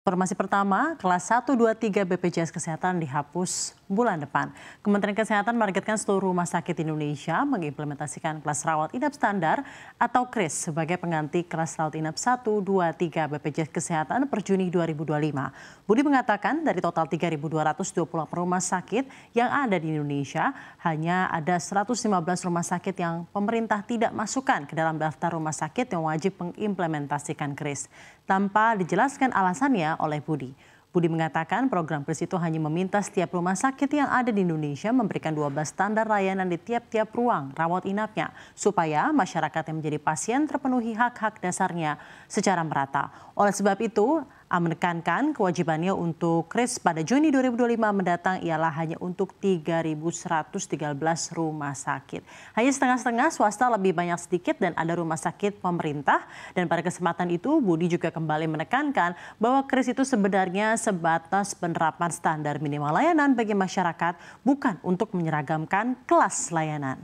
Informasi pertama, kelas 1, 2, 3 BPJS Kesehatan dihapus bulan depan. Kementerian Kesehatan menargetkan seluruh rumah sakit Indonesia mengimplementasikan kelas rawat inap standar atau KRIS sebagai pengganti kelas rawat inap 1, 2, 3 BPJS Kesehatan per Juni 2025. Budi mengatakan dari total 3.220 rumah sakit yang ada di Indonesia, hanya ada 115 rumah sakit yang pemerintah tidak masukkan ke dalam daftar rumah sakit yang wajib mengimplementasikan KRIS. Tanpa dijelaskan alasannya oleh Budi. Budi mengatakan program KRIS itu hanya meminta setiap rumah sakit yang ada di Indonesia memberikan 12 standar layanan di tiap-tiap ruang rawat inapnya supaya masyarakat yang menjadi pasien terpenuhi hak-hak dasarnya secara merata. Oleh sebab itu, menekankan kewajibannya untuk KRIS pada Juni 2025 mendatang ialah hanya untuk 3.113 rumah sakit. Hanya setengah-setengah, swasta lebih banyak sedikit dan ada rumah sakit pemerintah. Dan pada kesempatan itu Budi juga kembali menekankan bahwa KRIS itu sebenarnya sebatas penerapan standar minimal layanan bagi masyarakat, bukan untuk menyeragamkan kelas layanan.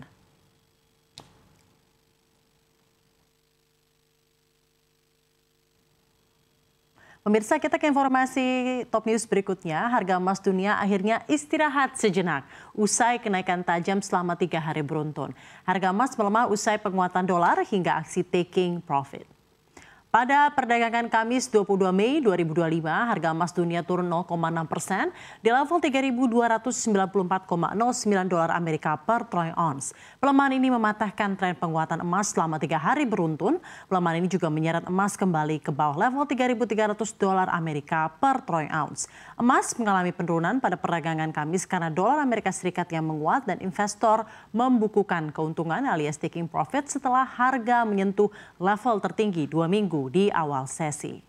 Pemirsa, kita ke informasi top news berikutnya. Harga emas dunia akhirnya istirahat sejenak usai kenaikan tajam selama 3 hari beruntun. Harga emas melemah usai penguatan dolar hingga aksi taking profit. Pada perdagangan Kamis 22 Mei 2025, harga emas dunia turun 0,6% di level 3.294,09 dolar Amerika per troy ounce. Pelemahan ini mematahkan tren penguatan emas selama 3 hari beruntun. Pelemahan ini juga menyeret emas kembali ke bawah level 3.300 dolar Amerika per troy ounce. Emas mengalami penurunan pada perdagangan Kamis karena dolar Amerika Serikat yang menguat dan investor membukukan keuntungan alias taking profit setelah harga menyentuh level tertinggi 2 minggu di awal sesi.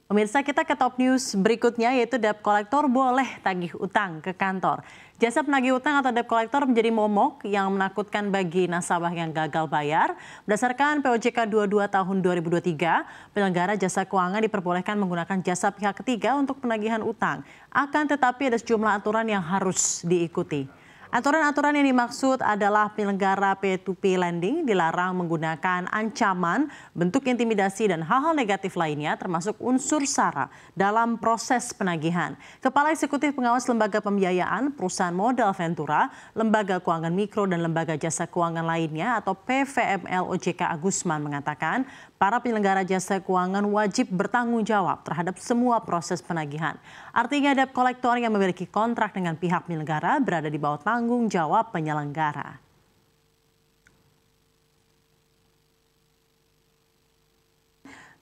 Pemirsa, kita ke top news berikutnya yaitu debt collector boleh tagih utang ke kantor. Jasa penagih utang atau debt collector menjadi momok yang menakutkan bagi nasabah yang gagal bayar. Berdasarkan POJK 22 tahun 2023, penyelenggara jasa keuangan diperbolehkan menggunakan jasa pihak ketiga untuk penagihan utang. Akan tetapi ada sejumlah aturan yang harus diikuti. Aturan-aturan yang dimaksud adalah penyelenggara P2P lending dilarang menggunakan ancaman, bentuk intimidasi, dan hal-hal negatif lainnya termasuk unsur sara dalam proses penagihan. Kepala Eksekutif Pengawas Lembaga Pembiayaan, Perusahaan Modal Ventura, Lembaga Keuangan Mikro, dan Lembaga Jasa Keuangan lainnya atau PVML OJK Agusman mengatakan para penyelenggara jasa keuangan wajib bertanggung jawab terhadap semua proses penagihan. Artinya debt collector yang memiliki kontrak dengan pihak penyelenggara berada di bawah tanggung jawab penyelenggara.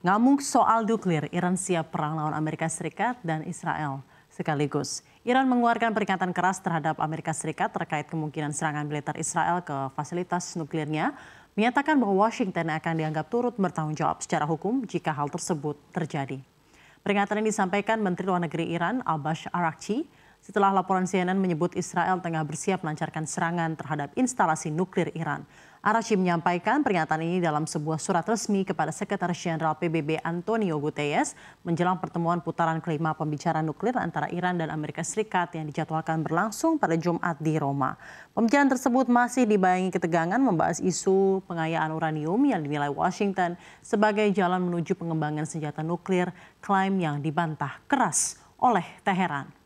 Ngamuk soal nuklir, Iran siap perang lawan Amerika Serikat dan Israel sekaligus. Iran mengeluarkan peringatan keras terhadap Amerika Serikat terkait kemungkinan serangan militer Israel ke fasilitas nuklirnya, menyatakan bahwa Washington akan dianggap turut bertanggung jawab secara hukum jika hal tersebut terjadi. Peringatan ini disampaikan Menteri Luar Negeri Iran, Abbas Araghchi, setelah laporan CNN menyebut Israel tengah bersiap melancarkan serangan terhadap instalasi nuklir Iran. Araghchi menyampaikan pernyataan ini dalam sebuah surat resmi kepada Sekretaris Jenderal PBB Antonio Guterres menjelang pertemuan putaran kelima pembicaraan nuklir antara Iran dan Amerika Serikat yang dijadwalkan berlangsung pada Jumat di Roma. Pembicaraan tersebut masih dibayangi ketegangan membahas isu pengayaan uranium yang dinilai Washington sebagai jalan menuju pengembangan senjata nuklir, klaim yang dibantah keras oleh Teheran.